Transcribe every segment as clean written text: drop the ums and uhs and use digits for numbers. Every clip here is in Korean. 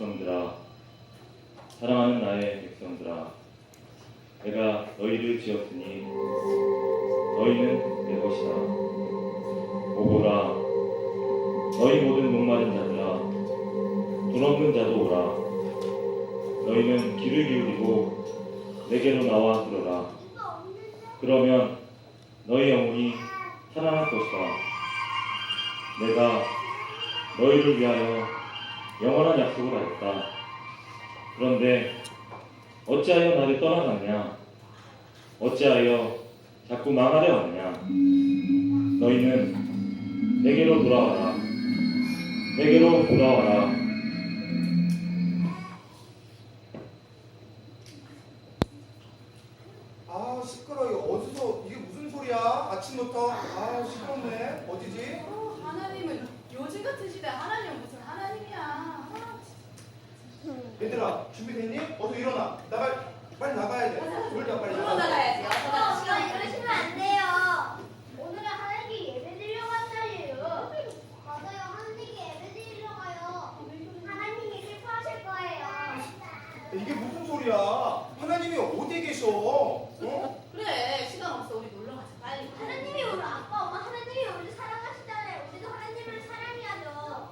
백성들아, 사랑하는 나의 백성들아, 내가 너희를 지었으니 너희는 내 것이다. 오거라, 너희 모든 목마른 자들아, 돈 없는 자도 오라. 너희는 귀를 기울이고 내게로 나와 들어라. 그러면 너희 영혼이 살아날 것이다. 내가 너희를 위하여 영원한 약속을 하였다. 그런데 어찌하여 나를 떠나갔냐? 어찌하여 자꾸 망하려 하느냐? 너희는 내게로 돌아와라. 내게로 돌아와라. 아 시끄러. 이거 어디서 이게 무슨 소리야? 아침부터 아 시끄럽네. 어디지? 하나님은 요즘 같은 시대 하나님은 무슨 하나님이야. 얘들아 준비됐니? 어서 일어나. 빨리 나가야 돼. 놀자 빨리 놀러 나가. 나가야지. 이러시면 안 돼요. 오늘은 하나님께 예배 드리러 간 날이에요. 맞아요. 하나님께 예배 드리러 가요. 하나님이 슬퍼하실 거예요. 이게 무슨 소리야? 하나님이 어디 계셔? 어? 그래 시간 없어 우리 놀러 가자 빨리. 하나님이 우리 아빠, 엄마, 하나님이 우리 사랑하시잖아요. 우리도 하나님을 사랑해야죠.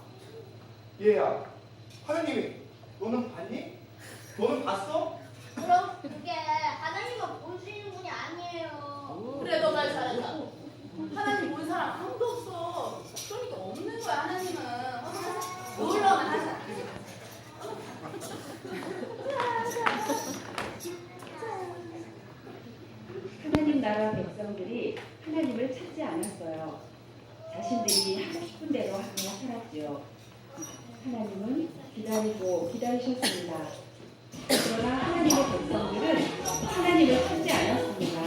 얘야, 하나님이 너는 봤니? 너는 봤어? 그럼 그게 하나님은 보시는 분이 아니에요. 그래 너 말 잘한다. 하나님 본 사람 아무도 없어. 그러니까 없는 거야 하나님은. 놀러만 하자. 하나님 나라 백성들이 하나님을 찾지 않았어요. 자신들이 하고 싶은 대로 하며 살았지요. 하나님은 기다리고 기다리셨습니다. 그러나 하나님의 백성들은 하나님을 찾지 않았습니다.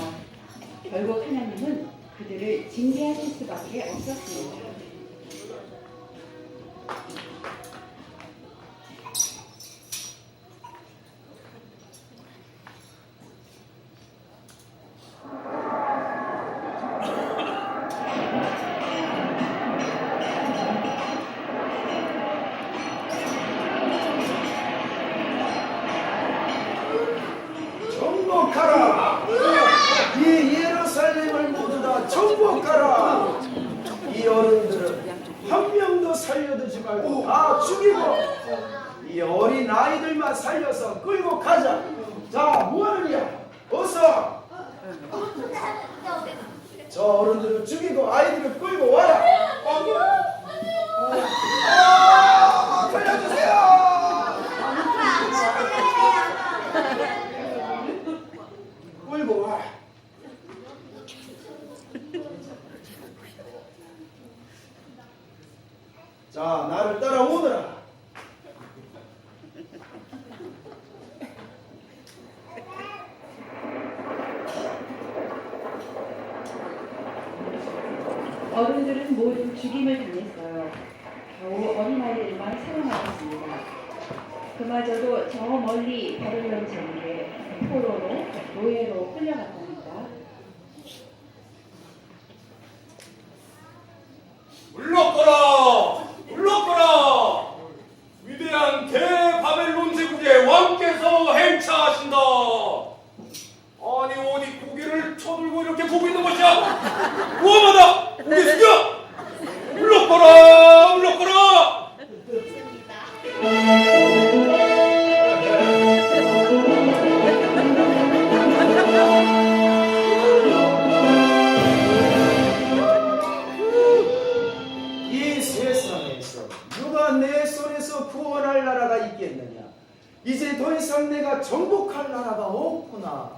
결국 하나님은 그들을 징계하실 수밖에 없었습니다. 정복하라! 이 예루살렘을 모두 다 정복하라! 이 어른들은 한 명도 살려두지 말고 다 죽이고 이 어린 아이들만 살려서 끌고 가자. 자, 뭐하느냐? 어서! 저 어른들을 죽이고 아이들을 끌고 와라. 살려주세요. 끌고 와. 자, 나를 따라오너라. 어른들은 모두 죽임을 당했어요. 겨우 어린아이들만 살아남았습니다. 그마저도 저 멀리 바벨론 제국의 포로로 노예로 끌려갔답니다. 물러거라! 물러거라! 위대한 대바벨론 제국의 왕께서 행차하신다! 아니 어디 고개를 쳐들고 이렇게 보고 있는 것이야? 무엄하다! 고개 숙여! 물러거라! 물러거라! 이 세상에서 누가 내 손에서 구원할 나라가 있겠느냐? 이제 더 이상 내가 정복할 나라가 없구나.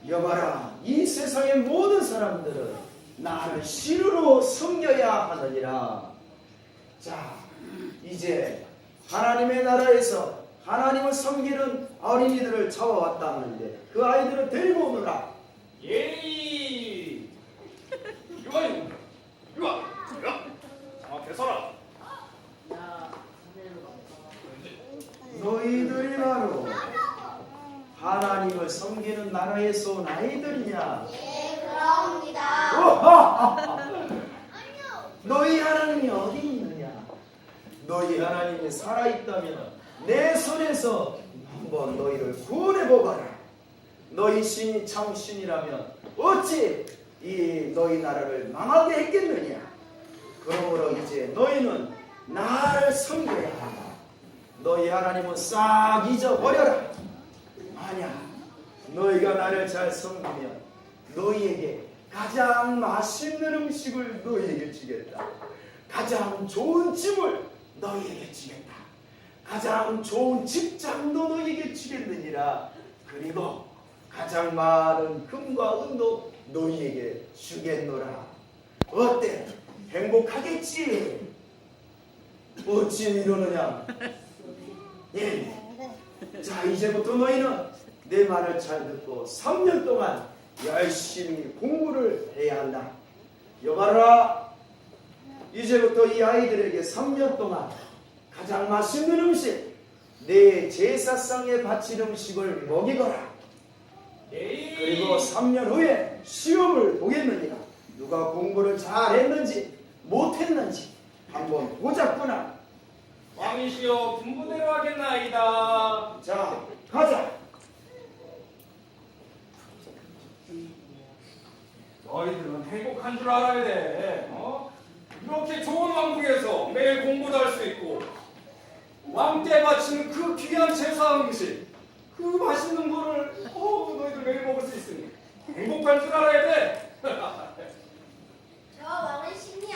여봐라, 이 세상의 모든 사람들은 나를 신으로 섬겨야 하느니라. 자, 이제 하나님의 나라에서 하나님을 섬기는 어린이들을 잡아왔다는데 그 아이들을 데리고 오느라. 예이! 이거 이거 정확히 서라. 너희들이 바로 하나님을 섬기는 나라에서 온 아이들이냐? 예, 그렇습니다. 오하하하. 너희 하나님이 어디 있느냐? 너희 하나님이 살아있다면 내 손에서 한번 너희를 구원해보거라. 너희 신이 참 신이라면 어찌 이 너희 나라를 망하게 했겠느냐. 그러므로 이제 너희는 나를 섬겨야 한다. 너희 하나님은 싹 잊어버려라. 만약 너희가 나를 잘 섬기면 너희에게 가장 맛있는 음식을 너희에게 주겠다. 가장 좋은 집을 너희에게 주겠다. 가장 좋은 직장도 너희에게 주겠느니라. 그리고 가장 많은 금과 은도 너희에게 주겠노라. 어때? 행복하겠지? 어찌 이러느냐? 예. 자, 이제부터 너희는 내 말을 잘 듣고 3년 동안 열심히 공부를 해야 한다. 여봐라. 이제부터 이 아이들에게 3년 동안 가장 맛있는 음식, 내 제사상에 바칠 음식을 먹이거라. 그리고 3년 후에 시험을 보겠느니라. 누가 공부를 잘했는지 못했는지 한번 보자꾸나. 왕이시여 분부대로 하겠나이다. 자, 가자. 너희들은 행복한 줄 알아야 돼. 이렇게 좋은 왕국에서 매일 공부도 할 수 있고 왕께 바치는 그 귀한 제사 음식, 그 맛있는 거를 너희들 매일 먹을 수 있으니 행복할 줄 알아야 돼. 저 왕은 신이야.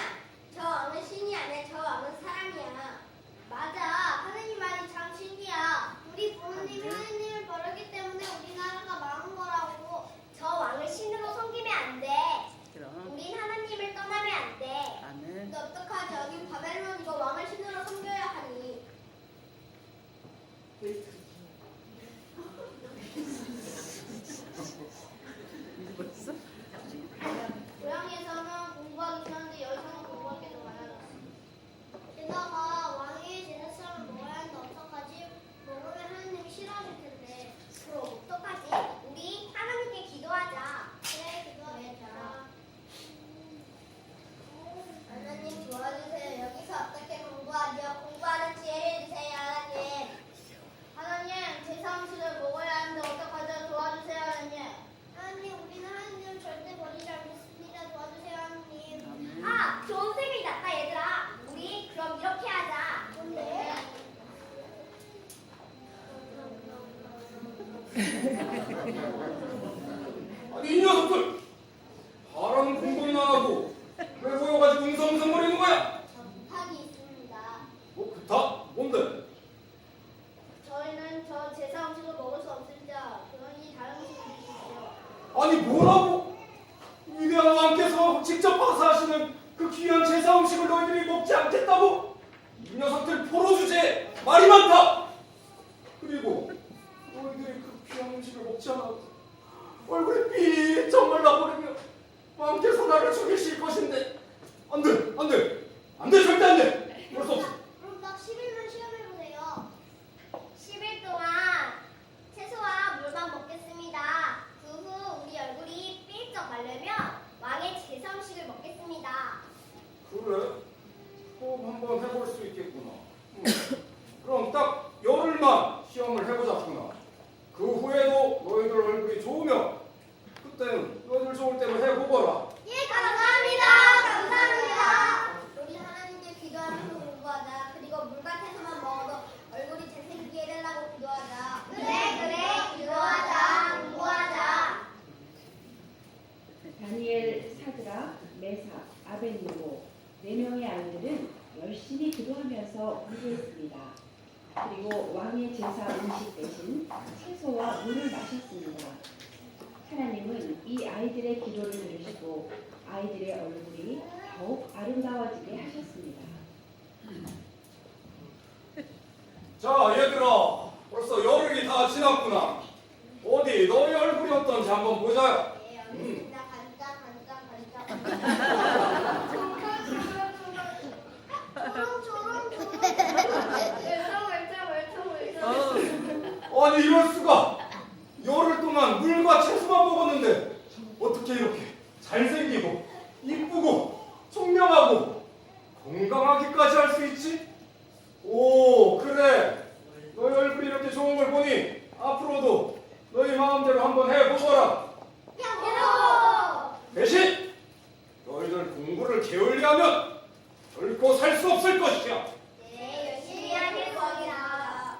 저 왕은 신이 아니야. 저 왕은 사람이야. 맞아. 하느님 말이 참 신이야. 우리 부모님이 하느님을 버렸기 때문에 우리나라가 망한 거라고. 저 왕을 신으로 섬기면 안 돼. 우린 하나님을 떠나면 안 돼. 근데 어떡하지? 여기 바벨론 이거 왕을 신으로 섬겨야 하니. 고향에서는 공부하기 싫은데 여기서는 공부할 게 더 많아졌어. 게다가 왕의 제사상을 먹어야 하는데 어떡하지? 먹으면 하나님이 싫어하실 텐데. 그럼 어떡하지? 우리 하나님께 기도하자. 그래, 기도하자. 하나님 도와주세요. 여기서 어떻게 공부하죠? 공부하는 지혜를 주세요, 하나님. 하나님, 제사 음식을 먹어야 하는데 어떡하죠? 도와주세요, 하나님. 하나님, 우리는 하나님을 절대 버리지 않겠습니다. 도와주세요, 하나님. 아, 좋은 생각이 났다, 얘들아. 우리 그럼 이렇게 하자. 뭔데? 아니 이 녀석들 바라는 공부는 안 하고 왜 모여가지고 웅성웅성거리는 거야? 저 부탁이 있습니다. 뭐 부탁? 뭔데? 저희는 저 제사 음식을 먹을 수 없습니다. 그러니 다른 음식을 주십시오. 아니 뭐라고? 위대한 왕께서 직접 파사하시는 그 귀한 제사 음식을 너희들이 먹지 않겠다고? 이 녀석들 포로 주제 말이 많다. 그리고 너희들이 그 귀한 음식을 먹지 않아 얼굴이 삐쩍 나버리면 왕께서 나를 죽이실 것인데 안돼 안돼 안돼 절대 안돼 그럴 수 없어. 그럼 딱 10일만 시험해보세요. 10일 동안 채소와 물만 먹겠습니다. 그 후 우리 얼굴이 삐쩍 마르면 왕의 제사 음식을 먹겠습니다. 그래? 꼭 한번 해볼 수 있겠구나. 그럼 딱 열흘만 시험을 해보자꾸나. 그 후에도 너희들 얼굴이 좋으면 그때는 너희들 좋을 때로 해보거라. 예, 감사합니다. 감사합니다. 우리 하나님께 기도하면서 공부하자. 그리고 물과 채소만 먹어도 얼굴이 잘생기게 해달라고 기도하자. 그래, 기도하자. 공부하자. 다니엘, 사드락, 메삭, 아벳느고 4명의 아이들은 열심히 기도하면서 공부했습니다. 그리고 왕의 제사 음식 대신 채소와 물을 마셨습니다. 하나님은 이 아이들의 기도를 들으시고 아이들의 얼굴이 더욱 아름다워지게 하셨습니다. 자 얘들아 벌써 열흘이 다 지났구나. 어디 너희 얼굴이 어떤지 한번 보자. 예, 알겠습니다. 간장. 아니 이럴 수가. 열흘 동안 물과 채소만 먹었는데 어떻게 이렇게 잘생기고 이쁘고 총명하고 건강하기까지 할 수 있지? 오 그래 공부를 게을리하면 결코 살 수 없을 것이야. 네, 열심히 하겠습니다.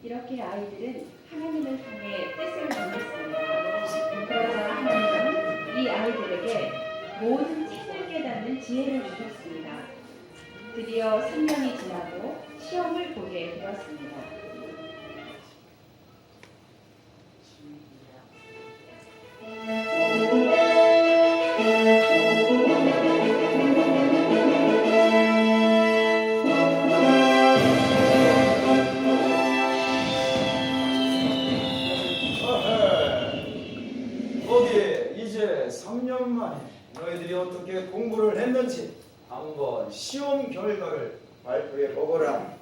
이렇게 아이들은 하나님을 향해 뜻을 전했습니다. 그러자 하나님은 이 아이들에게 모든 책을 깨닫는 지혜를 주셨습니다. 드디어 3년이 지나고 시험을 보게 되었습니다. 어디 이제 3년 만에 너희들이 어떻게 공부를 했는지 한번 시험 결과를 발표해 보거라.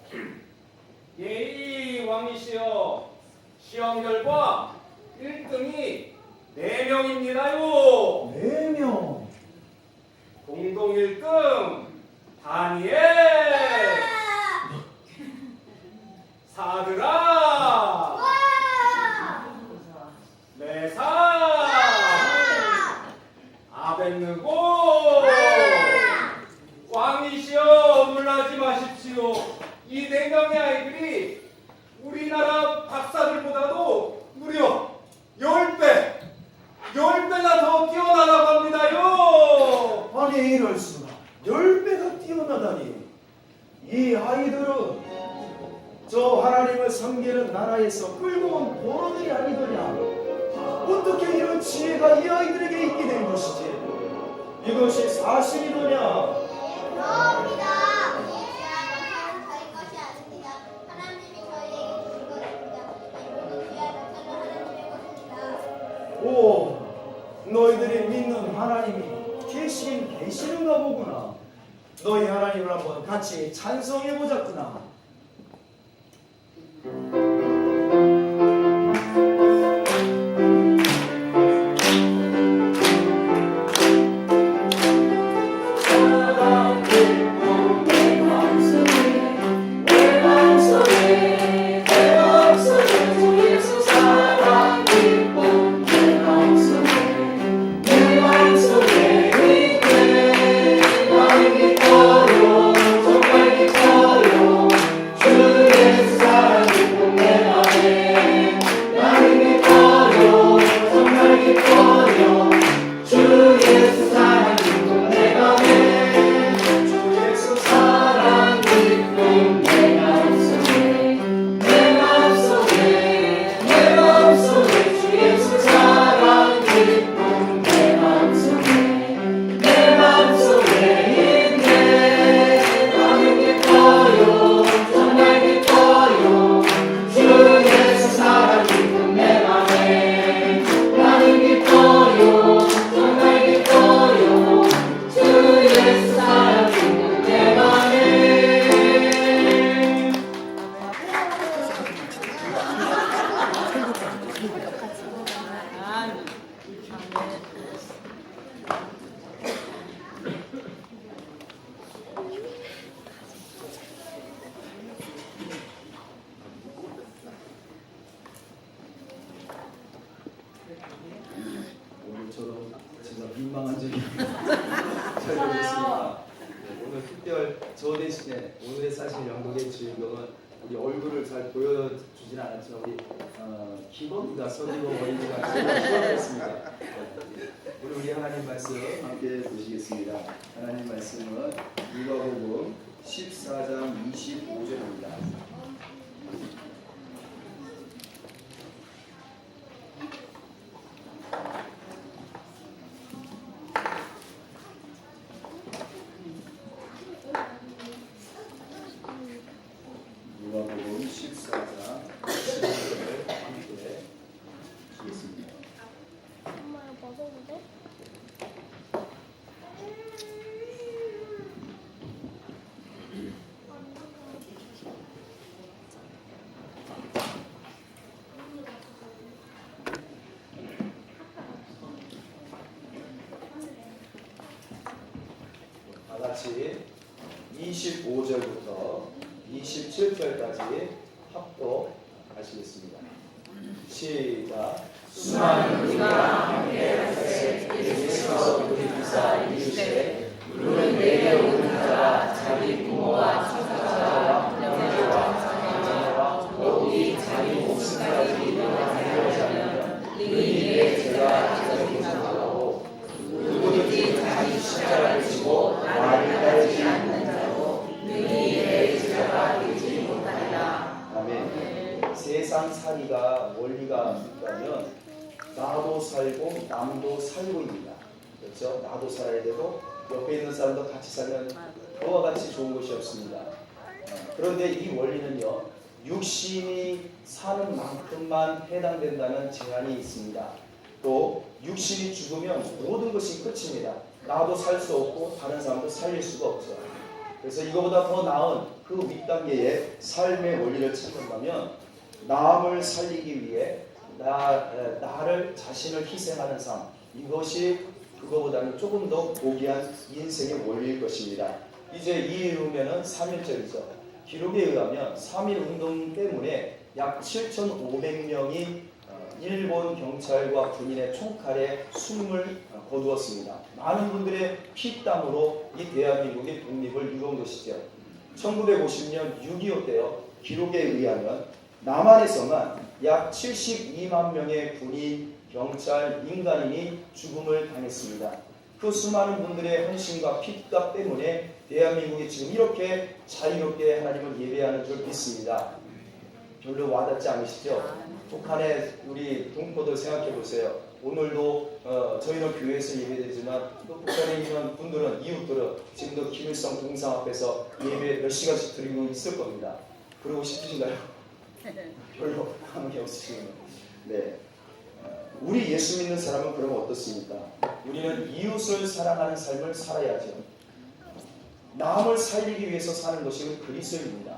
예의 왕이시여, 시험 결과 1등이 4명입니다요. 4명. 공동 1등 다니엘, 사드라, 메사, 아벤느고. 왕이시여, 놀라지 마십시오. 이 4명의 아이들이 우리나라 박사들보다도 무려 10배나 더 뛰어나다고 합니다요. 아니 이럴 수가. 10배가 뛰어나다니. 이 아이들은 저 하나님을 섬기는 나라에서 끌고 온 보로들이 아니더냐. 어떻게 이런 지혜가 이 아이들에게 있게 된 것이지? 이것이 사실이더냐? 그렇습니다. 영광은 저희 것이 아닙니다. 하나님이 저희에게 주신 것입니다. 이 모든 귀한 명철은 하나님의 것입니다. 오, 너희들이 믿는 하나님이 계시는가 보구나. 너희 하나님을 한번 같이 찬송해 보자꾸나. 오늘처럼 제가 민망한 적이 잘 있습니다. 오늘 특별 저 대신에 오늘의 사실 연극의 주인공은 우리 얼굴을 잘 보여주진 않았지만 우리 기범이가 서기범 어린이가 제가 수고했습니다. 우리 하나님 말씀 함께 보시겠습니다. 하나님 말씀은 누가복음 14장 25절입니다. 누가복음 14장 25절을 함께 보시겠습니다. 엄마야 먹어도 돼? 다 같이 25절부터 27절까지 합독하시겠습니다. 시작. 수많은 우리가 함께 할 때 예수께서 우리 인간살이가 원리가 있다면 나도 살고 남도 살고입니다. 그렇죠? 나도 살아야 되고 옆에 있는 사람도 같이 살면 그와 같이 좋은 것이 없습니다. 그런데 이 원리는요, 육신이 사는 만큼만 해당된다는 제한이 있습니다. 또 육신이 죽으면 모든 것이 끝입니다. 나도 살 수 없고 다른 사람도 살릴 수가 없죠. 그래서 이거보다 더 나은 그 윗단계의 삶의 원리를 찾는다면 남을 살리기 위해 나를 자신을 희생하는 삶, 이것이 그거보다는 조금 더 고귀한 인생의 원리일 것입니다. 이제 이후면은 3.1절이죠. 기록에 의하면 3.1 운동 때문에 약 7,500명이 일본 경찰과 군인의 총칼에 숨을 거두었습니다. 많은 분들의 피땀으로 이 대한민국의 독립을 이룬 것이죠. 1950년 6.25 때요. 기록에 의하면 남한에서만 약 72만 명의 군인, 경찰, 민간인이 죽음을 당했습니다. 그 수많은 분들의 헌신과 피값 때문에 대한민국이 지금 이렇게 자유롭게 하나님을 예배하는 줄 믿습니다. 별로 와닿지 않으시죠? 북한의 우리 동포들 생각해 보세요. 오늘도 저희는 교회에서 예배드리지만 또 북한에 있는 분들은, 이웃들은 지금도 김일성 동상 앞에서 예배 몇 시간씩 드리고 있을 겁니다. 그러고 싶으신가요? 별로 관계 없으시군요. 네. 우리 예수 믿는 사람은 그러면 어떻습니까? 우리는 이웃을 사랑하는 삶을 살아야죠. 남을 살리기 위해서 사는 것이 그리스도입니다.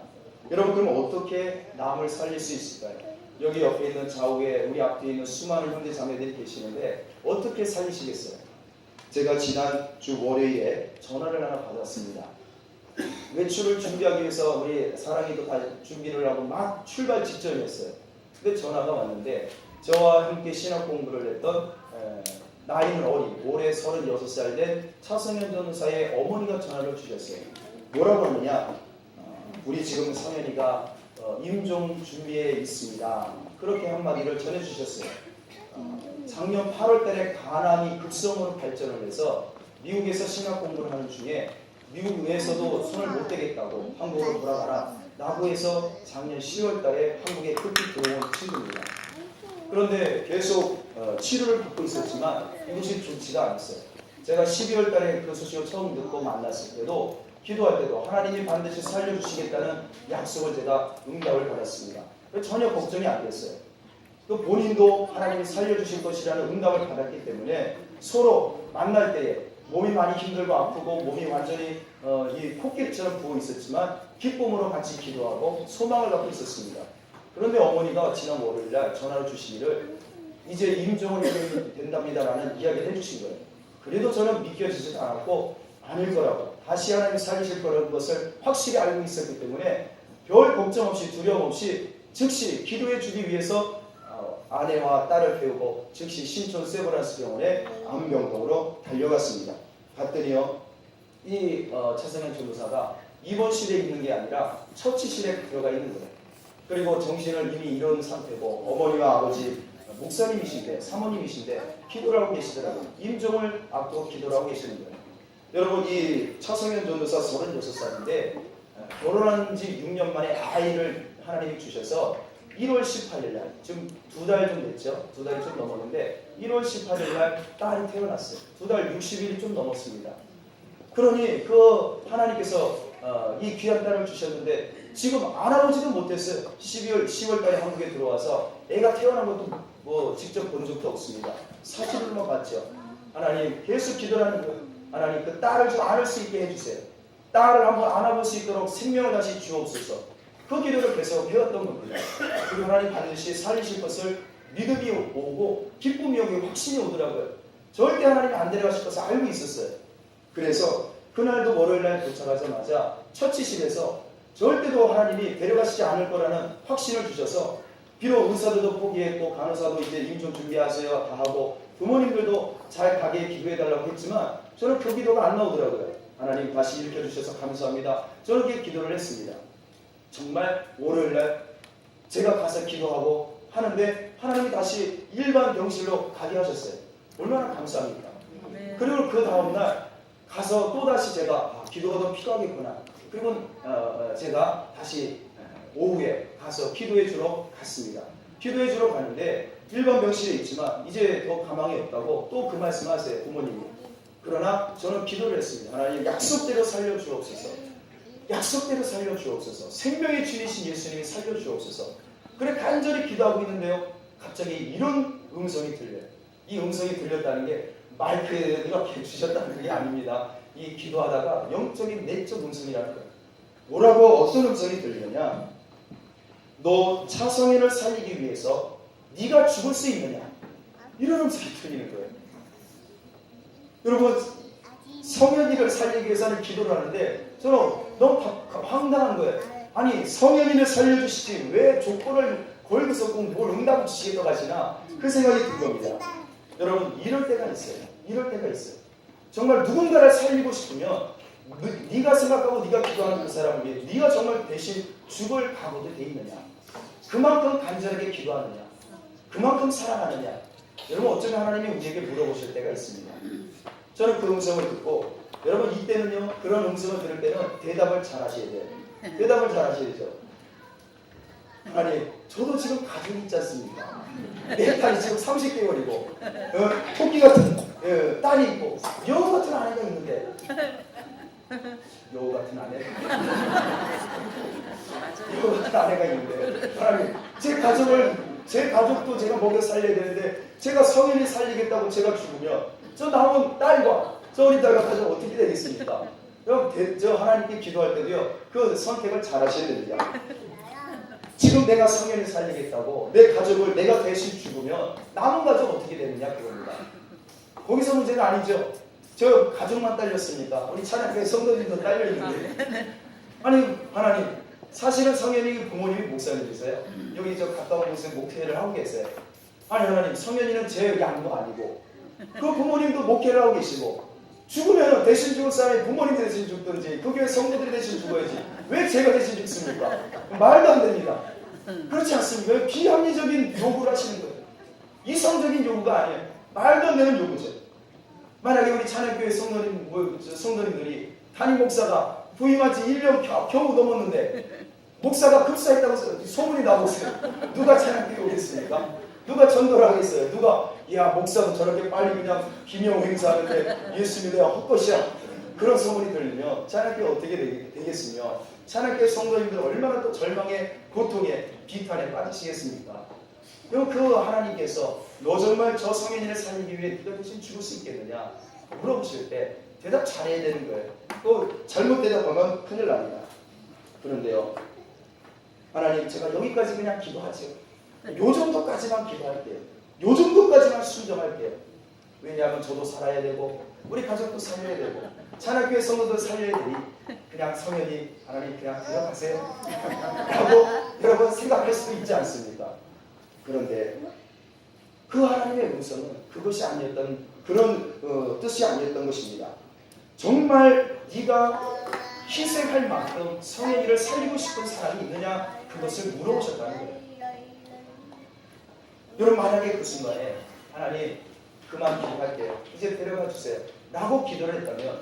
여러분, 그럼 어떻게 남을 살릴 수 있을까요? 여기 옆에 있는 좌우에 우리 앞에 있는 수많은 형제 자매들이 계시는데 어떻게 살리시겠어요? 제가 지난주 월요일에 전화를 하나 받았습니다. 외출을 준비하기 위해서 우리 사랑이도 다 준비를 하고 막 출발 직전이었어요. 근데 전화가 왔는데 저와 함께 신학 공부를 했던 나이는 어린 올해 36살 된 차성현 전도사의 어머니가 전화를 주셨어요. 뭐라고 하느냐? 우리 지금 성현이가 임종 준비에 있습니다. 그렇게 한마디를 전해주셨어요. 작년 8월 달에 간암이 급성으로 발전을 해서 미국에서 신학 공부를 하는 중에 미국 내에서도 손을 못 대겠다고 한국으로 돌아가라 라고 해서 작년 10월 달에 한국에 급히 들어온 친구입니다. 그런데 계속 치료를 받고 있었지만 이것이 좋지가 않았어요. 제가 12월 달에 그 소식을 처음 듣고 만났을 때도 기도할 때도 하나님이 반드시 살려주시겠다는 약속을 제가 응답을 받았습니다. 전혀 걱정이 안 됐어요. 또 본인도 하나님이 살려주실 것이라는 응답을 받았기 때문에 서로 만날 때에 몸이 많이 힘들고 아프고 몸이 완전히 이 코끼리처럼 부어 있었지만 기쁨으로 같이 기도하고 소망을 갖고 있었습니다. 그런데 어머니가 지난 월요일날 전화를 주시기를 이제 임종을 해야 된답니다라는 이야기를 해주신 거예요. 그래도 저는 믿겨지지도 않았고 아닐 거라고, 다시 하나님이 살리실 거라는 것을 확실히 알고 있었기 때문에 별 걱정 없이 두려움 없이 즉시 기도해 주기 위해서 아내와 딸을 태우고 즉시 신촌 세브란스 병원에 암병동으로 달려갔습니다. 갔더니요, 이 차성현 전도사가 입원실에 있는 게 아니라 처치실에 들어가 있는 거예요. 그리고 정신을 이미 잃은 상태고 어머니와 아버지 목사님이신데 사모님이신데 기도를 하고 계시더라고요. 임종을 앞두고 기도를 하고 계시는 거예요. 여러분, 이 차성현 전도사 36살인데 결혼한 지 6년 만에 아이를 하나님이 주셔서 1월 18일 날, 지금 2달 좀 됐죠? 2달이 좀 넘었는데 1월 18일 날 딸이 태어났어요. 2달 60일이 좀 넘었습니다. 그러니 그 하나님께서 이 귀한 딸을 주셨는데 지금 알아보지도 못했어요. 10월 달에 한국에 들어와서 애가 태어난 것도 뭐 직접 본 적도 없습니다. 사실로만 봤죠. 하나님 계속 기도하는 거예요. 하나님 그 딸을 좀 안을 수 있게 해주세요. 딸을 한번 안아볼 수 있도록 생명을 다시 주옵소서. 그 기도를 계속 해왔던 겁니다. 그리고 하나님 반드시 살리실 것을 믿음이 오고 기쁨이 오고 확신이 오더라고요. 절대 하나님이 안 데려가실 것을 알고 있었어요. 그래서 그날도 월요일날 도착하자마자 처치실에서 절대로 하나님이 데려가시지 않을 거라는 확신을 주셔서, 비록 의사들도 포기했고 간호사도 이제 임종 준비하세요 다 하고 부모님들도 잘 가게 기도해달라고 했지만 저는 그 기도가 안 나오더라고요. 하나님 다시 일으켜주셔서 감사합니다. 저는 그렇게 기도를 했습니다. 정말 월요일날 제가 가서 기도하고 하는데 하나님이 다시 일반 병실로 가게 하셨어요. 얼마나 감사합니까? 그리고 그 다음날 가서 또다시 제가 기도가 더 필요하겠구나. 그리고 제가 다시 오후에 가서 기도해 주러 갔습니다. 기도해 주러 가는데 일반 병실에 있지만 이제 더 가망이 없다고 또 그 말씀하세요, 부모님이. 그러나 저는 기도를 했습니다. 하나님, 약속대로 살려주옵소서. 약속대로 살려주옵소서. 생명의 주이신 예수님이 살려주옵소서. 그래 간절히 기도하고 있는데요, 갑자기 이런 음성이 들려요. 이 음성이 들렸다는 게 마이크에 이렇게 주셨다는 게 아닙니다. 이 기도하다가 영적인 내적 음성이라는 거예요. 뭐라고, 어떤 음성이 들리느냐, 너 차성현을 살리기 위해서 네가 죽을 수 있느냐, 이런 음성이 들리는 거예요. 여러분, 성현이를 살리기 위해서는 기도를 하는데 저는 너무 황당한 거예요. 아니, 성현이를 살려주시지 왜 조건을 걸고서 꼭 뭘 응답을 주시겠다고 하시나, 그 생각이 든 겁니다. 여러분, 이럴 때가 있어요. 이럴 때가 있어요. 정말 누군가를 살리고 싶으면 네가 생각하고 네가 기도하는 그 사람을 위해 네가 정말 대신 죽을 각오도 돼 있느냐, 그만큼 간절하게 기도하느냐, 그만큼 사랑하느냐. 여러분, 어쩌면 하나님이 우리에게 물어보실 때가 있습니다. 저는 그 음성을 듣고, 여러분 이때는요, 그런 음성을 들을 때는 대답을 잘 하셔야 돼요. 대답을 잘 하셔야죠. 아니, 저도 지금 가족이 있지 않습니까? 내 딸이 지금 30개월이고 토끼 같은 딸이 있고 여우 같은 아내가 있는데, 여우 같은 아내? 여우 같은 아내가 있는데, 하나님, 제 가족도 제가 먹여 살려야 되는데 제가 성현이 살리겠다고 제가 죽으면 저 남은 딸과 저 어린 딸과 가족 어떻게 되겠습니까? 여러분, 저 하나님께 기도할 때도요, 그 선택을 잘 하셔야 됩니다. 지금 내가 성현을 살리겠다고 내 가족을 내가 대신 죽으면 남은 가족 어떻게 되느냐, 그겁니다. 거기서 문제는 아니죠. 저 가족만 딸렸습니까? 우리 찬양교회 성도님도 딸려있는데. 아니, 하나님, 사실은 성현이 부모님이 목사님이세요. 여기 저 가까운 곳에 목회를 하고 계세요. 아니, 하나님, 성현이는 제 양도 아니고 그 부모님도 목회를 하고 계시고, 죽으면 대신 죽을 사람이 부모님이 대신 죽든지 그 교회 성도들이 대신 죽어야지 왜 제가 대신 죽습니까? 말도 안 됩니다. 그렇지 않습니까? 비합리적인 요구를 하시는 거예요. 이성적인 요구가 아니에요. 말도 안 되는 요구죠. 만약에 우리 찬양교회 성도님들이 담임 목사가 부임한 지 1년 겨우 넘었는데 목사가 급사했다고 소문이 나고 있어요. 누가 찬양교회 오겠습니까? 누가 전도를 하겠어요? 누가, 야, 목사도 저렇게 빨리 그냥 기명 행사하는데 예수 믿어야 헛것이야, 그런 소문이 들리면 찬양교회 어떻게 되겠으며, 찬양교회 성도님들 얼마나 또 절망의 고통에 비탄에 빠지시겠습니까? 그럼 그 하나님께서 너 정말 저 성현이를 살리기 위해 네가 대신 죽을 수 있겠느냐 물어보실 때 대답 잘해야 되는 거예요. 또 잘못 대답하면 큰일 납니다. 그런데요, 하나님, 제가 여기까지 그냥 기도하죠. 요 정도까지만 기도할게요. 요 정도까지만 순종할게요. 왜냐하면 저도 살아야 되고 우리 가족도 살려야 되고 찬양교회 성도도 살려야 되니 그냥 성현이 하나님 그냥 데려가세요 라고 여러분 생각할 수도 있지 않습니까? 그런데 그 하나님의 음성은 그것이 아니었던, 그런 뜻이 아니었던 것입니다. 정말 네가 희생할 만큼 성현이를 살리고 싶은 사람이 있느냐, 그것을 물어보셨다는 거예요. 여러분, 만약에 그 순간에 하나님 그만 기도할게요, 이제 데려가 주세요 라고 기도를 했다면,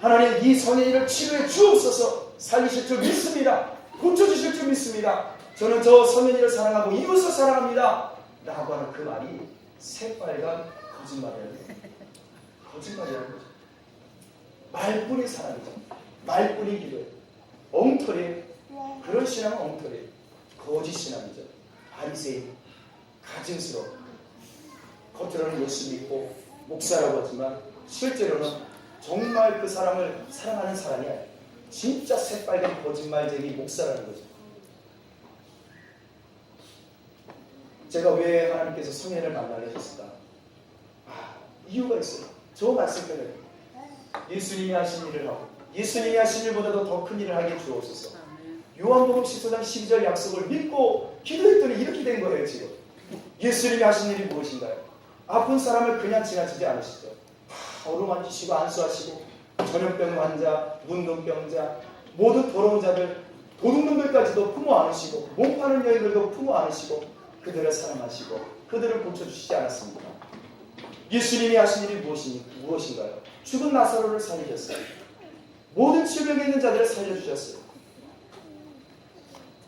하나님 이 성현이를 치료해 주옵소서, 살리실 줄 믿습니다, 고쳐주실 줄 믿습니다, 저는 저 성현이를 사랑하고 이웃을 사랑합니다 라고 하는 그 말이 새빨간 거짓말이라는 거예요. 거짓말이라는 거죠. 말뿐이 사랑이죠. 말뿐이 기도예요. 엉터리, 그런 신앙은 엉터리예요. 거짓 신앙이죠. 바리새인, 가증스러워. 겉으로는 예수 믿고 목사라고 하지만 실제로는 정말 그 사람을 사랑하는 사람이 아니에요. 진짜 새빨간 거짓말쟁이 목사라는 거죠. 제가 왜 하나님께서 성현을 만나게 하셨을까? 이유가 있어요. 저 말씀 때문에 예수님이 하신 일을 하고 예수님이 하신 일보다도 더 큰 일을 하게 주옵소서. 요한복음 10장 12절 약속을 믿고 기도했더니 이렇게 된 거예요. 지금 예수님이 하신 일이 무엇인가요? 아픈 사람을 그냥 지나치지 않으시죠. 어루만지시고 안수하시고 전염병 환자, 문둥병자, 모두 더러운 자들, 도둑놈들까지도 품어 안으시고 못 파는 여인들도 품어 안으시고 그들을 사랑하시고 그들을 고쳐주시지 않았습니까? 예수님이 하신 일이 무엇인가요? 죽은 나사로를 살리셨어요. 모든 질병에 있는 자들을 살려주셨어요.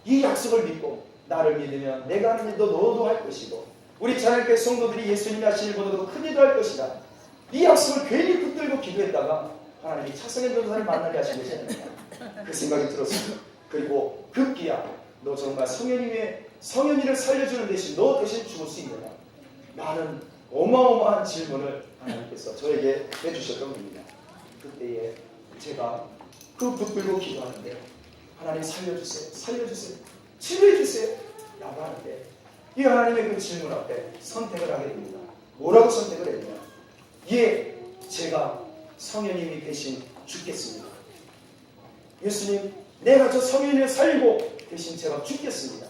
이 약속을 믿고 나를 믿으면 내가 하는 일도 너도 할 것이고 우리 자녀교회 성도들이 예수님이 하신 일보다도 큰 일도 할 것이다. 이 약속을 괜히 붙들고 기도했다가 하나님이 차성현 전도사를 만나게 하신 것이 아니냐 그 생각이 들었습니다. 그리고 급기야 너 정말 성현이를 살려주는 대신 너 대신 죽을 수 있느냐 라는 어마어마한 질문을 하나님께서 저에게 해주셨던 겁니다. 그때에 제가 그 붙들고 기도하는데 하나님 살려주세요 치료해주세요 라고 하는데 이 하나님의 그 질문 앞에 선택을 하게 됩니다. 뭐라고 선택을 했냐 제가 성현님이 대신 죽겠습니다. 예수님 내가 저 성현이를 살리고 대신 제가 죽겠습니다.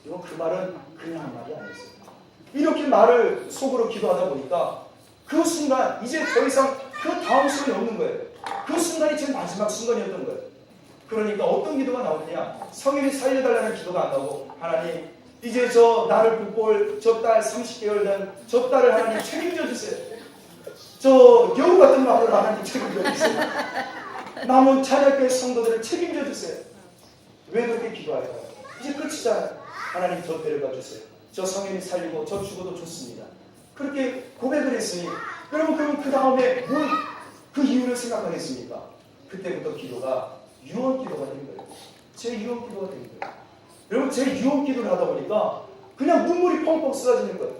이건 그 말은 그냥 한 말이 아니었어요. 이렇게 말을 속으로 기도하다 보니까 그 순간 이제 더 이상 그 다음 순간이 없는 거예요. 그 순간이 제 마지막 순간이었던 거예요. 그러니까 어떤 기도가 나오느냐 성현이 살려달라는 기도가 안 나오고 하나님 이제 저 나를 붓볼 저 딸 30개월 된 저 딸을 하나님 책임져 주세요. 저 여우 같은 말을 하나님 책임져 주세요. 남은 자녀교회 성도들을 책임져 주세요. 왜 그렇게 기도할까요? 이제 끝이잖아요. 하나님 저 데려가 주세요. 저 성현이 살리고 저 죽어도 좋습니다. 그렇게 고백을 했으니 그럼 그 다음에 뭘 그 이유를 생각하겠습니까? 그때부터 기도가 유언 기도가 된 거예요. 제 유언 기도가 된 거예요. 여러분 제 유언 기도를 하다 보니까 그냥 눈물이 펑펑 쏟아지는 거예요.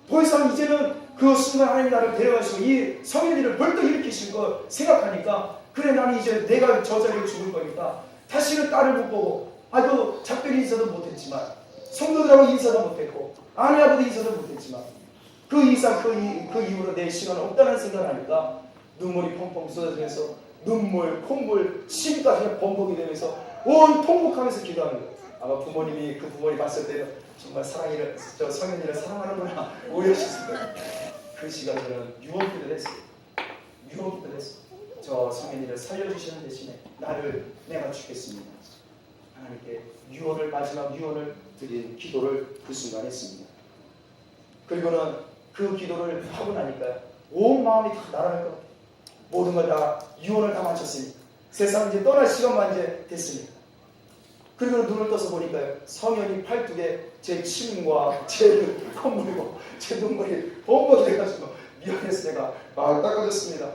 더 이상 이제는 그 순간 하나님 나를 데려가시고 이 성현이를 벌떡 일으키실 거 생각하니까 그래 나는 이제 내가 저 자리에 죽을 거니까 다시는 딸을 못 보고 그 작별이 인사도 못했지만 성도들하고 인사도 못했고 아내하고도 인사도 못했지만 그 이후로 내 시간 없다는 생각을 하니까 눈물이 펑펑 쏟아지면서 눈물, 콧물, 침까지 번복이 되면서 온 통곡하면서 기도하는 거예요. 아마 부모님이 그 부모님 봤을 때는 정말 저 성현이를 사랑하는구나 오해하셨을 거예요. 그 시간 저는 유언기도를 했어요. 저 성현이를 살려주시는 대신에 내가 죽겠습니다. 하나님께 마지막 유언을 드린 기도를 그 순간 했습니다. 그리고는 그 기도를 하고 나니까 온 마음이 다 날아갈 것 같아요. 모든 걸 다 유언을 다 마쳤으니까 세상 이제 떠날 시간만 이제 됐으니까 그리고 눈을 떠서 보니까요 성현이 팔뚝에 제 침과 제 콧물이고 제 눈물이 뻥뻥 돼가지고 미안해서 제가 막 닦아줬습니다.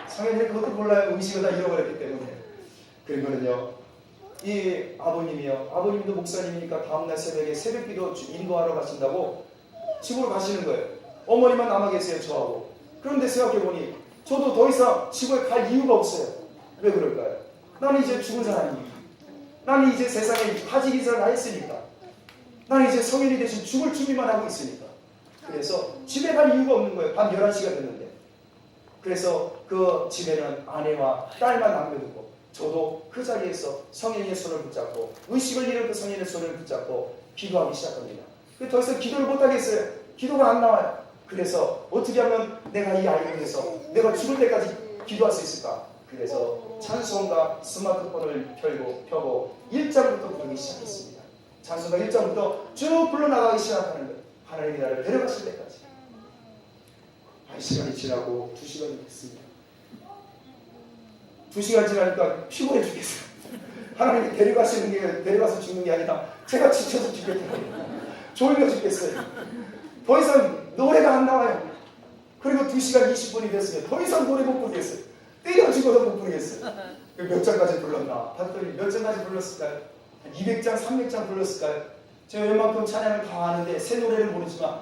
성현이 그것도 몰라요. 의식을 다 잃어버렸기 때문에. 그리고는요 이 아버님도 목사님이니까 다음날 새벽에 새벽기도 인도하러 가신다고 집으로 가시는 거예요. 어머니만 남아 계세요 저하고. 그런데 생각해보니 저도 더 이상 집에 갈 이유가 없어요. 왜 그럴까요? 나는 이제 죽은 사람이니까. 나는 이제 세상에 하직 인사를 다 했으니까. 나는 이제 성현이 대신 죽을 준비만 하고 있으니까. 그래서 집에 갈 이유가 없는 거예요. 밤 11시가 됐는데. 그래서 그 집에는 아내와 딸만 남겨두고 저도 그 자리에서 성현이의 손을 붙잡고 의식을 잃은 그 성현이의 손을 붙잡고 기도하기 시작합니다. 더 이상 기도를 못하겠어요. 기도가 안 나와요. 그래서 어떻게 하면 내가 이 아이를 위해서 내가 죽을 때까지 기도할 수 있을까? 그래서 찬송가 스마트폰을 펴고 1장부터 부르기 시작했습니다. 찬송가 1장부터 쭉 불러나가기 시작하는 거예요. 하나님이 나를 데려갔을 때까지. 1시간이 지나고 2시간이 됐습니다. 2시간 지나니까 피곤해 죽겠어요. 하나님이 데려가서 죽는 게 아니라 제가 지쳐서 죽겠더라고요. 졸려 죽겠어요. 더 이상 노래가 안 나와요. 그리고 2시간 20분이 됐어요. 더 이상 노래 못 부르겠어요. 때려 죽어도 못 부르겠어요. 몇 장까지 불렀나? 봤더니 몇 장까지 불렀을까요? 200장, 300장 불렀을까요? 제가 웬만큼 찬양을 다 하는데 새 노래를 모르지만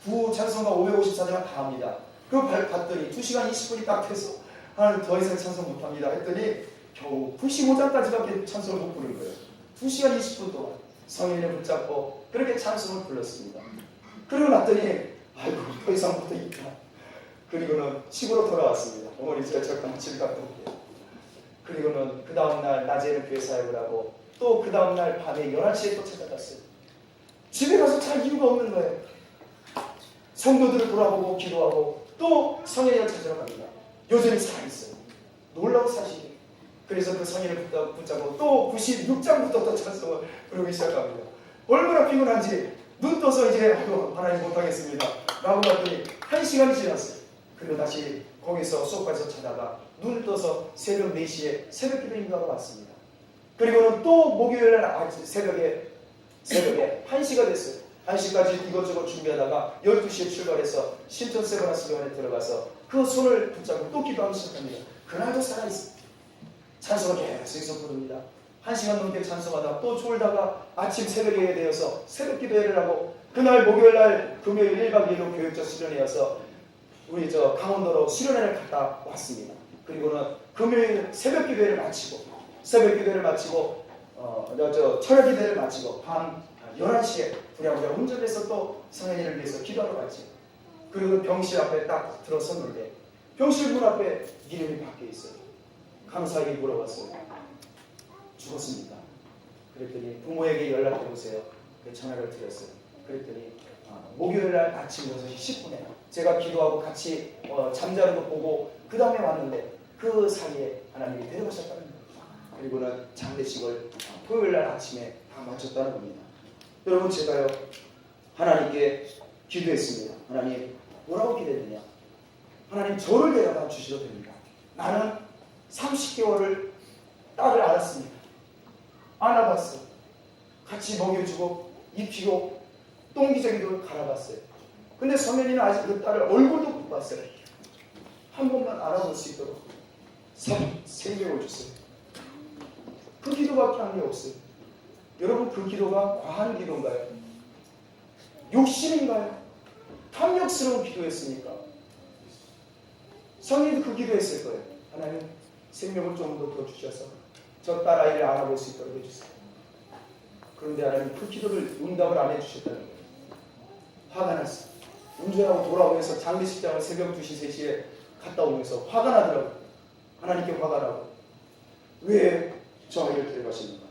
구 찬송가 554장을 다 합니다. 그걸 봤더니 2시간 20분이 딱 돼서 하나님 더 이상 찬송 못합니다 했더니 겨우 95장까지밖에 찬송을 못 부르는 거예요. 2시간 20분 동안 성인을 붙잡고 그렇게 찬송을 불렀습니다. 그러고 났더니 아이고 더 이상 못하겠다. 그리고는 집으로 돌아왔습니다. 어머니 저랑 집 갔다 올게요. 그리고는 그 다음날 낮에는 교회 사역을 하고 또 그 다음날 밤에 11시에 또 찾아갔어요. 집에 가서 잘 이유가 없는 거예요. 성도들을 돌아보고 기도하고 또 성현이를 찾으러 갑니다. 여전히 살아있어요. 놀라운 사실이에요. 그래서 그 성현을 붙잡고 또 96장부터 또 찬송을 부르기 시작합니다. 얼마나 피곤한지 눈 떠서 이제 하나님 못하겠습니다 라고 봤더니 1시간이 지났어요. 그리고 다시 거기서 소파에서 자다가 눈을 떠서 새벽 4시에 새벽기도 인도하러 왔습니다. 그리고는 또 목요일 날 새벽에 1시가 됐어요. 1시까지 이것저것 준비하다가 12시에 출발해서 신촌 세브란스교회에 들어가서 그 손을 붙잡고 또 기도하기 시작합니다. 그날도 살아있어요. 찬송을 계속 해서 부릅니다. 1시간 넘게 찬송하다가 또 졸다가 아침 새벽에 되어서 새벽 기도회를 하고 그날 목요일날 금요일 1박 2일로 교육자 수련회여서 우리 강원도로 수련회를 갔다 왔습니다. 그리고는 금요일 새벽 기도회를 마치고 철야 기도회를 마치고 밤 11시에 부랴부랴 운전해서 또 성현이를 위해서 기도하러 갔죠. 그리고 병실 앞에 딱 들어섰는데 병실 문 앞에 이름이 박혀 있어요. 감사하게 물어봤어요. 죽었습니까? 그랬더니 부모에게 연락해 보세요. 전화를 드렸어요. 그랬더니 목요일날 아침 6시 10분에 제가 기도하고 같이 잠자는 거 보고 그 다음에 왔는데 그 사이에 하나님이 데려가셨다는 거예요. 그리고는 장례식을 토요일날 아침에 다 마쳤다는 겁니다. 여러분, 제가요 하나님께 기도했습니다. 하나님, 뭐라고 기도했느냐? 하나님, 저를 데려다 주셔도 됩니다. 나는 30개월을 딸을 알았습니다. 안아봤어요. 같이 먹여주고 입히고 똥기저귀도 갈아봤어요. 근데 성현이는 아직 그 딸을 얼굴도 못 봤어요. 한 번만 알아볼 수 있도록 생명을 줬어요. 그 기도밖에 한 게 없어요. 여러분, 그 기도가 과한 기도인가요? 욕심인가요? 탐욕스러운 기도였습니까? 성인도 그 기도했을 거예요. 하나님, 생명을 좀 더 주셔서 저 딸아이를 알아볼 수 있도록 해주세요. 그런데 하나님, 그 기도를 응답을 안 해주셨다는 거예요. 화가 났어요. 운전하고 돌아오면서 장례식장을 새벽 2시, 3시에 갔다 오면서 화가 나더라고요. 하나님께 화가 나고, 왜 저 아이를 데려가십니까?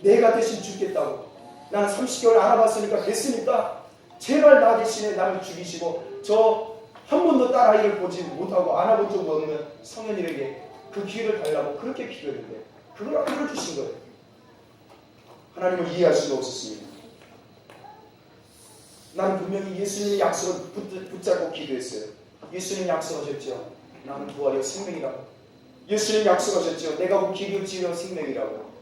내가 대신 죽겠다고. 나는 30개월 알아봤으니까 됐으니까 제발 나 대신에 나를 죽이시고 저 한 번도 딸아이를 보지 못하고 안아본 적 없는 성현이에게 그 기회를 달라고 그렇게 기도했는데 그걸 안 들어주신 거예요. 하나님을 이해할 수가 없었습니다. 나는 분명히 예수님의 약속을 붙잡고 기도했어요. 예수님 약속하셨죠. 나는 부활이요 생명이라고. 예수님 약속하셨죠. 내가 곧 길이요 진리요 생명이라고.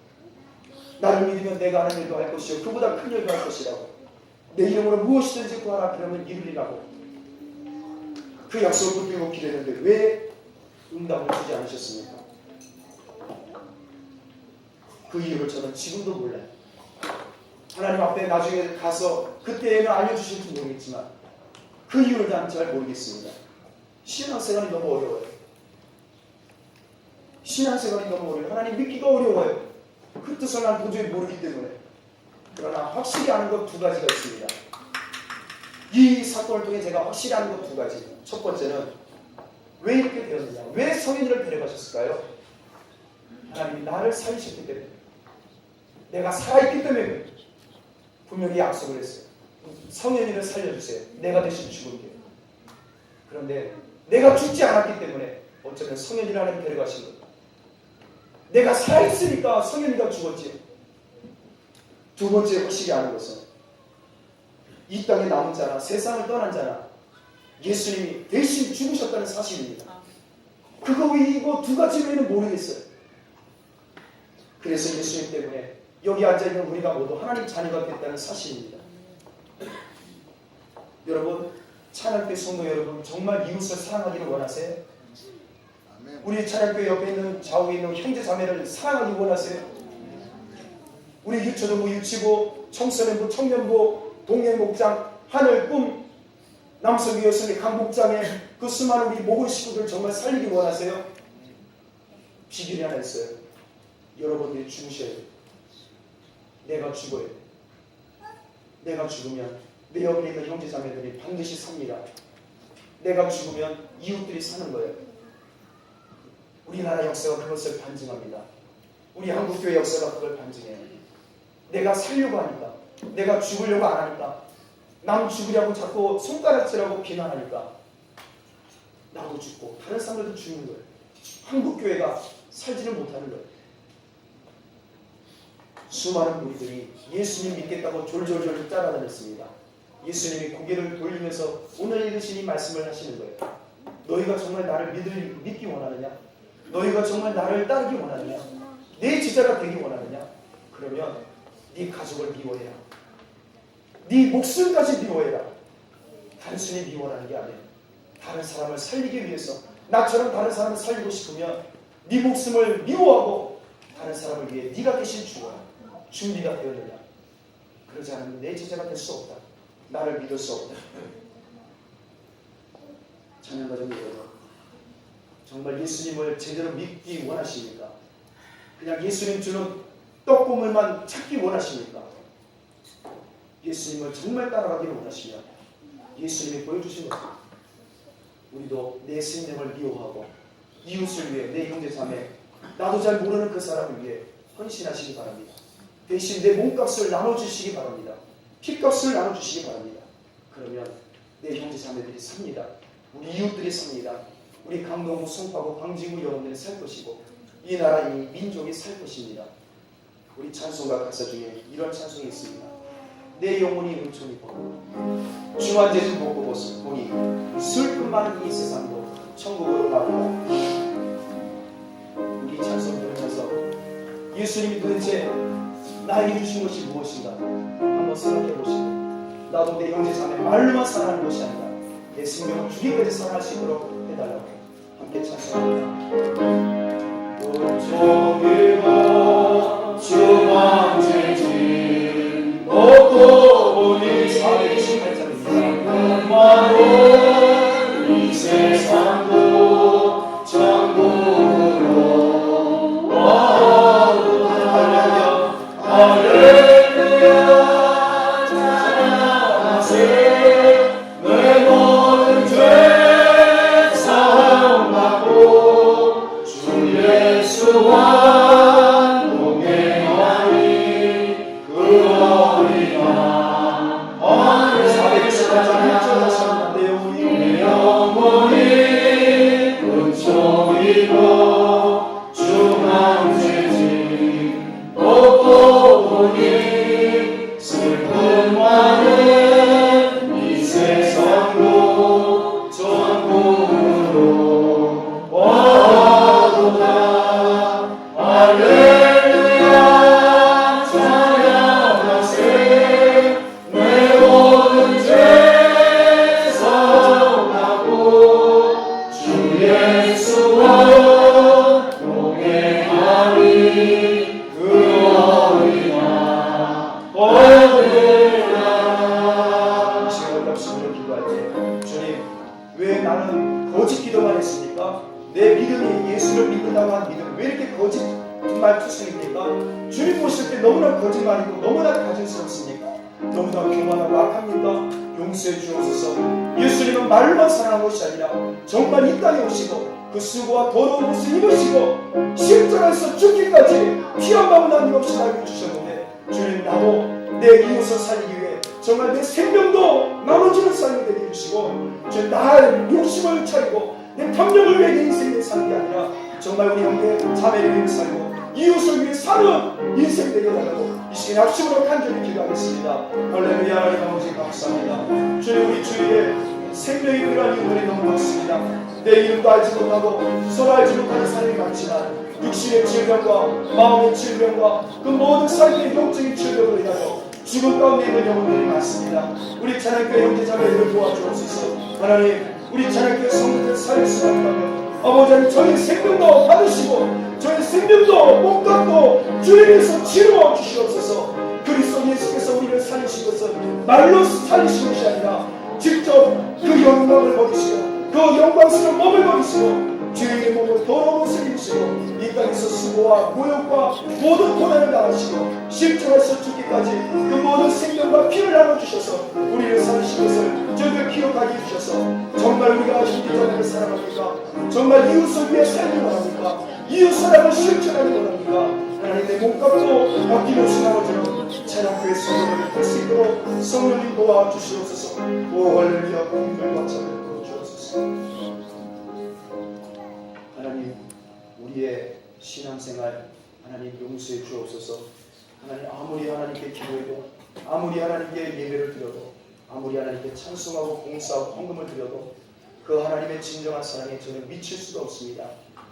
나를 믿으면 내가 하는 일도 할 것이요 그보다 큰 일도 할 것이라고. 내 이름으로 무엇이든지 구하라 그러면 이루리라고. 그 약속을 붙들고 기도했는데 왜 응답을 주지 않으셨습니까? 그 이유를 저는 지금도 몰라요. 하나님 앞에 나중에 가서 그때는 알려주실지 모르겠지만 그 이유를 난 잘 모르겠습니다. 신앙생활이 너무 어려워요. 신앙생활이 너무 어려워요. 하나님 믿기가 어려워요. 그 뜻을 난 도저히 모르기 때문에. 그러나 확실히 아는 것 2가지가 있습니다. 이 사건을 통해 제가 확실히 아는 것 2가지. 첫 번째는 왜 이렇게 되었느냐? 왜 성인이를 데려가셨을까요? 하나님이 나를 살리셨기 때문에, 내가 살아있기 때문에 분명히 약속을 했어요. 성현이를 살려주세요. 내가 대신 죽을게요. 그런데 내가 죽지 않았기 때문에 어쩌면 성현이라는 데려가신 거예요. 내가 살아있으니까 성현이가 죽었지. 2번째 확실히 아는 것은 이 땅에 남은 자나 세상을 떠난 자나 예수님이 대신 죽으셨다는 사실입니다. 그거 이거 2가지 외에는 모르겠어요. 그래서 예수님 때문에 여기 앉아있는 우리가 모두 하나님 자녀가 됐다는 사실입니다. 여러분, 찬양교회 성도 여러분, 정말 이웃을 사랑하기를 원하세요? 우리 찬양교회 옆에 있는 좌우에 있는 형제 자매를 사랑하기 원하세요? 우리 유초등부, 유치부, 청소년부, 청년부, 동행목장, 하늘, 꿈, 남성교 여성의 강복장에 그 수많은 우리 모든 식구들 정말 살리기 원하세요? 비결이 하나 있어요. 여러분들이 죽으셔야 돼요. 내가 죽어요. 내가 죽으면 내 옆에 있는 형제 자매들이 반드시 삽니다. 내가 죽으면 이웃들이 사는 거예요. 우리나라 역사가 그것을 반증합니다. 우리 한국교회 역사가 그걸 반증해요. 내가 살려고 하니까, 내가 죽으려고 안 하니까, 남 죽으려고 자꾸 손가락질하고 비난하니까 나도 죽고 다른 사람들도 죽는 거예요. 한국교회가 살지를 못하는 거예요. 수많은 우리들이 예수님 믿겠다고 졸졸졸 따라다녔습니다. 예수님이 고개를 돌리면서 오늘 읽으신 이 말씀을 하시는 거예요. 너희가 정말 나를 믿기 원하느냐? 너희가 정말 나를 따르기 원하느냐? 내 제자가 되기 원하느냐? 그러면 네 가족을 미워해라. 네 목숨까지 미워해라. 단순히 미워하는 게 아니야. 다른 사람을 살리기 위해서 나처럼 다른 사람을 살리고 싶으면 네 목숨을 미워하고 다른 사람을 위해 네가 대신 죽어라. 준비가 되었느냐? 그러지 않으면 내 제자가 될 수 없다. 나를 믿을 수 없다. 자녀가정들 여러분, 정말 예수님을 제대로 믿기 원하십니까? 그냥 예수님 주는 떡고물만 찾기 원하십니까? 예수님을 정말 따라가기를 원하시면 예수님이 보여주신 것입니다. 우리도 내 생명을 미워하고 이웃을 위해 내 형제 자매 나도 잘 모르는 그 사람을 위해 헌신하시기 바랍니다. 대신 내 몸값을 나눠주시기 바랍니다. 피값을 나눠주시기 바랍니다. 그러면 내 형제 자매들이 삽니다. 우리 이웃들이 삽니다. 우리 강동구, 송파구, 광진구 여러분들이 살 것이고 이 나라, 이 민족이 살 것입니다. 우리 찬송가 가사 중에 이런 찬송이 있습니다. 내 영혼이 은총이고 중환제주 보고 보니 슬픔 많은 이 세상도 천국으로 가보라. 우리 찬송 들으면서 예수님이 도대체 나에게 주신 것이 무엇인가 한번 생각해 보시고 나도 내 형제 자매 말로만 사랑하는 것이 아니라 내 생명을 주기까지 사랑할 수 있도록 해달라고 함께 찬송합니다. 은총이고 중환제주 보고 보니 428장입니다. 이 세상도 천국으로 와도 할렐루야 찬양하세 내 모든 죄 사함받고 주 예수와 동행하니 그러리라. 428장 1절 내 영혼이 은총이고 중환제지 보고 보니 슬픔 많은 이 세상도 천국으로 와도다. 할렐루야 찬양하세 내 모든 죄 사함받고 주 예수와 동행하니 그러리라. 할렐루야. 시간 없으면 기도할 때 주님 왜 나는 거짓 기도만 했습니까? 내 믿음이 예수를 믿는다고 한 믿음 왜 이렇게 거짓말 투성입니까? 주님 보실 때 너무나 거짓말이고 너무나 가증스럽습니까? 너무나 교만하고 악합니까? 용서해 주옵소서. 예수님은 말로만 사랑한 것이 아니라 정말 이 땅에 오시고 그 수고와 더러운 옷을 입으시고 십자가에서 죽기까지 피 한 방울 남김없이 나에게 주셨는데 주님 나도 내 이웃을 살리기 위해 정말 내 생명도 나눠주는 삶이 되게 해주시고 주님 나의 욕심을 차리고 내 탐욕을 위해 내 인생을 사는 게 아니라 정말 우리 형제 자매를 위해 살고 이웃을 위해 사는 인생 되게 해달라고 이 시간 합심으로 간절히 기도하겠습니다. 할렐루야. 하나님 아버지 감사합니다. 주님 우리 주위에 생명이 필요한 이웃들이 너무 많습니다. 내 이름도 알지 못하고 서로 알지 못하는 사람이 많지만 육신의 질병과 마음의 질병과 그 모든 삶의 영적인 질병으로 인하여 죽음 가운데 있는 영혼들이 많습니다. 우리 찬양교회 형제자매들을 도와주옵소서. 하나님 우리 찬양교회 성도들 살릴 수 없다면 아버지 하나님 저희 생명도 받으시고 저희 생명도 몸값도 주님께서 치루어 주시옵소서. 그리스도 예수께서 우리를 살리신 것은 말로 살리신 것이 아니라 직접 그 영광을 버리시고 그 영광스러운 몸을 버리시고 주님의 몸을 더러운 옷을 입으시고 이 땅에서 수고와 모욕과 모든 고난을 당하시고 십자가에서 죽기까지 그 모든 생명과 피를 나눠주셔서 우리를 살리신 것을 저희가 기억하게 해주셔서 정말 우리가 형제자매를 사랑합니까? 정말 이웃을 위해 살기 원합니까? 이웃 사랑을 실천하기 원합니까? 하나님의 몸값도 아낌없이 나눠주는 찬양교회 성도들을 할 수 있도록 성령님 도와주시옵소서. 오 할렐루야. 공명과 찬양 주옵소서. 하나님 우리의 신앙생활 하나님 용서해 주옵소서. 하나님 아무리 하나님께 기도해도 아무리 하나님께 예배를 드려도 아무리 하나님께 찬송하고 봉사하고 헌금을 드려도 그 하나님의 진정한 사랑에 저는 미칠 수가 없습니다.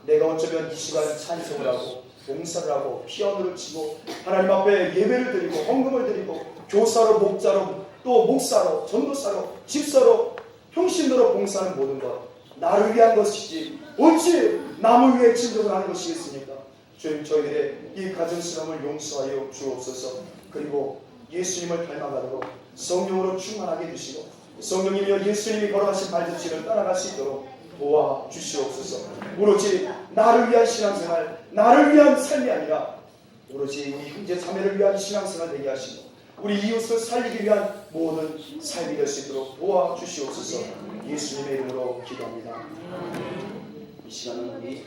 내가 어쩌면 이 시간 찬송을 하고 봉사를 하고 피아노를 치고 하나님 앞에 예배를 드리고 헌금을 드리고 교사로 목자로 또 목사로 전도사로 집사로 평신도로 봉사하는 모든 것 나를 위한 것이지 어찌 남을 위해 진정을 하는 것이겠습니까? 주님 저희들의 이 가증스러움을 용서하여 주옵소서. 그리고 예수님을 닮아가도록 성령으로 충만하게 해주시고 성령님이여 예수님이 걸어가신 발자취를 따라갈 수 있도록 도와주시옵소서. 오로지 나를 위한 신앙생활 나를 위한 삶이 아니라 오로지 우리 형제 자매를 위한 신앙생활 되게 하시고 우리 이웃을 살리기 위한 모든 삶이 될 수 있도록 도와주시옵소서. 예수님의 이름으로 기도합니다. 이 시간은 우리